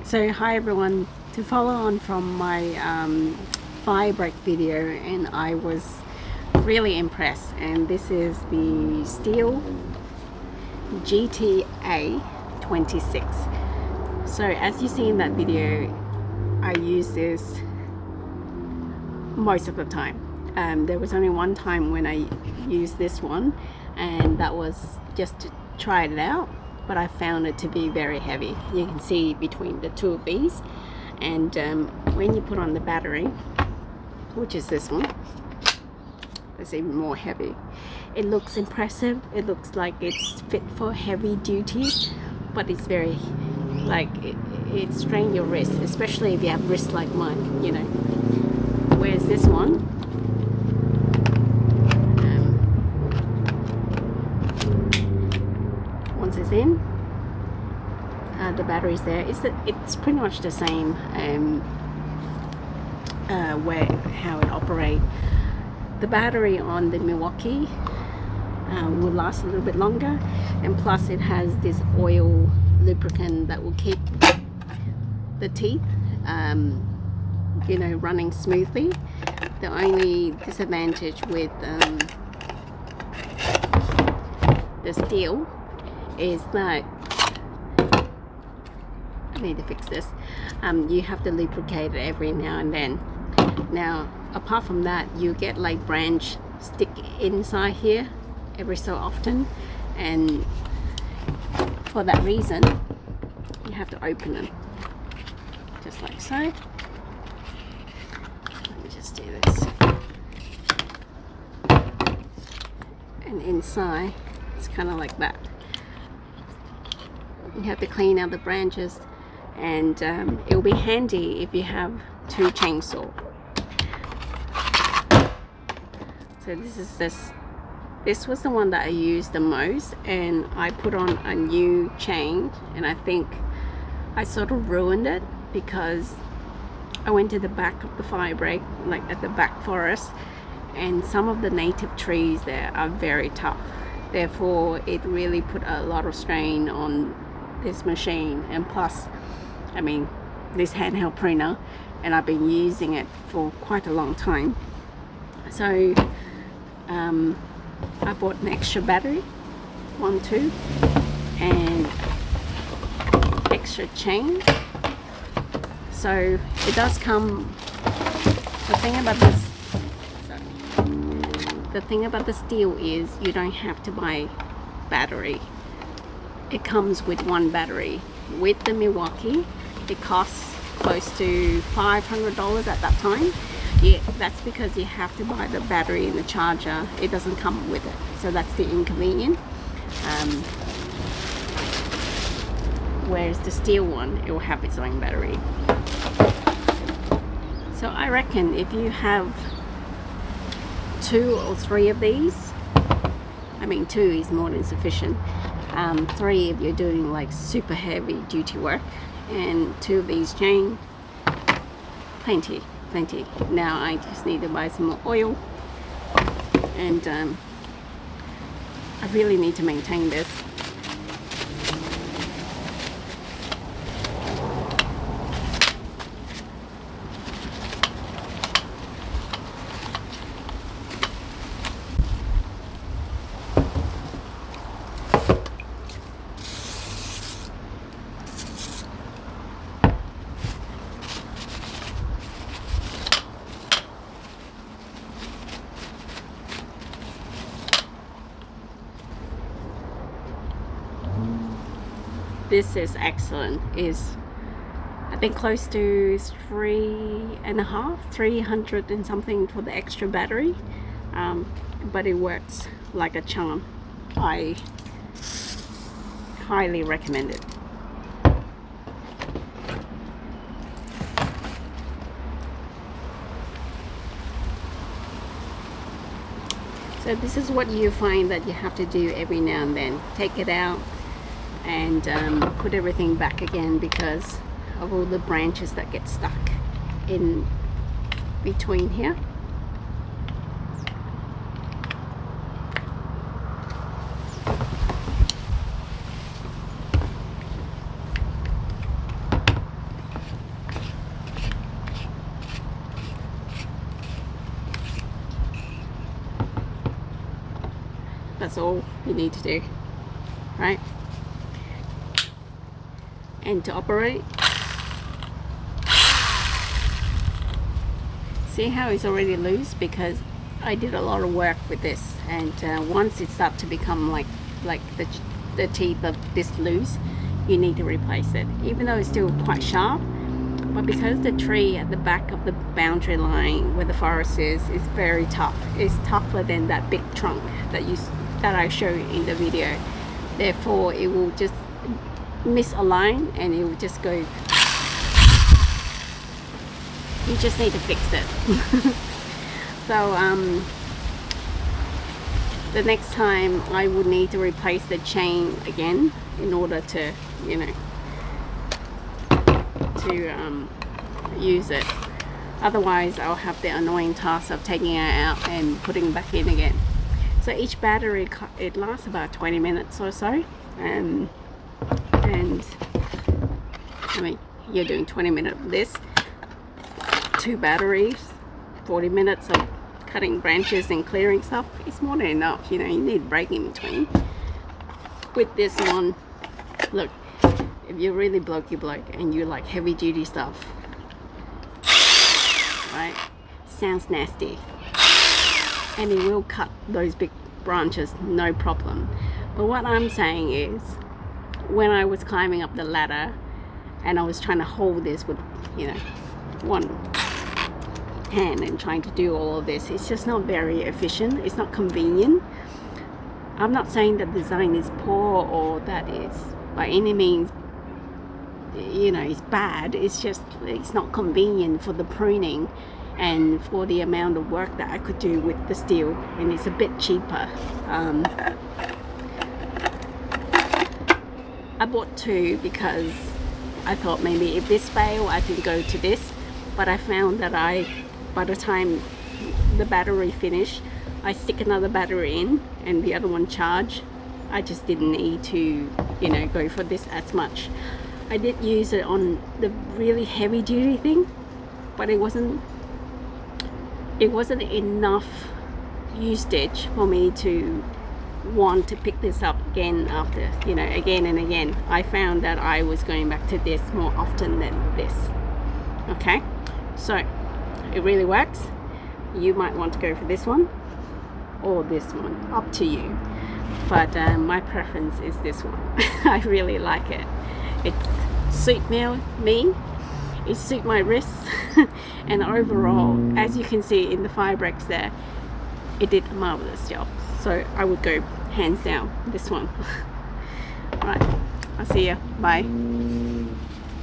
So hi everyone, to follow on from my fire break video, and I was really impressed, and this is the Stihl GTA 26. So as you see in that video, I use this most of the time. There was only one time when I used this one, and that was just to try it out, but I found it to be very heavy. You can see between the two of these, and when you put on the battery, which is this one, it's even more heavy. It looks impressive, it looks like it's fit for heavy duty, but it's very it strains your wrist, especially if you have wrists like mine, you know. Whereas this one, once it's in, the battery's there. It's pretty much the same how it operates. The battery on the Milwaukee will last a little bit longer, and plus it has this oil lubricant that will keep the teeth running smoothly. The only disadvantage with the Stihl is that I need to fix this. You have to lubricate it every now and then. Now, apart from that, you get like branch stick inside here every so often, and for that reason, you have to open it just like so. Let me just do this. And inside, it's kind of like that. You have to clean out the branches, and it will be handy if you have two chainsaws. So this was the one that I used the most, and I put on a new chain, and I think I sort of ruined it because I went to the back of the fire break, like at the back forest, and some of the native trees there are very tough. Therefore, it really put a lot of strain on this machine. And plus, I mean, this handheld printer, and I've been using it for quite a long time. So I bought an extra battery, 2, and extra chain. So it does come. The thing about the Stihl is you don't have to buy battery. It comes with one battery. With the Milwaukee, it costs close to $500 at that time. Yeah, that's because you have to buy the battery and the charger. It doesn't come with it, so that's the inconvenience. Whereas the Stihl one, it will have its own battery. So I reckon if you have 2 or 3 of these, I mean 2 is more than sufficient. 3 if you're doing like super heavy duty work, and 2 of these chain, plenty. Now I just need to buy some more oil, and I really need to maintain this. This is excellent. Is I think close to 300 and something for the extra battery, but it works like a charm. I highly recommend it. So this is what you find that you have to do every now and then. Take it out and put everything back again because of all the branches that get stuck in between here. That's all you need to do, right? And to operate, see how it's already loose, because I did a lot of work with this, and once it starts to become like the teeth of this loose, you need to replace it, even though it's still quite sharp. But because the tree at the back of the boundary line where the forest is very tough, it's tougher than that big trunk that I showed in the video. Therefore, it will just misalign and it will just go. You just need to fix it. So the next time I would need to replace the chain again in order to, you know, to use it. Otherwise I'll have the annoying task of taking it out and putting it back in again. So each battery, it lasts about 20 minutes or so, and I mean, you're doing 20 minutes of this, 2 batteries, 40 minutes of cutting branches and clearing stuff. It's more than enough, you know. You need a break in between. With this one, look, if you're really blokey and you like heavy duty stuff, right, sounds nasty, and it will cut those big branches, no problem. But what I'm saying is, when I was climbing up the ladder and I was trying to hold this with, you know, one hand and trying to do all of this, it's just not very efficient. It's not convenient. I'm not saying that design is poor or that is by any means, you know, it's bad. It's just, it's not convenient for the pruning and for the amount of work that I could do with the steel, and it's a bit cheaper. I bought 2 because I thought maybe if this fail I can go to this, but I found that by the time the battery finished, I stick another battery in and the other one charge. I just didn't need to, you know, go for this as much. I did use it on the really heavy duty thing, but it wasn't enough usage for me to want to pick this up again after, you know, again and again. I found that I was going back to this more often than this. Okay, so it really works. You might want to go for this one or this one, up to you, but my preference is this one. I really like it. It suits me, it suits my wrists, and overall, as you can see in the Firex there, it did a marvelous job. So I would go hands down this one. Alright, I'll see you. Bye.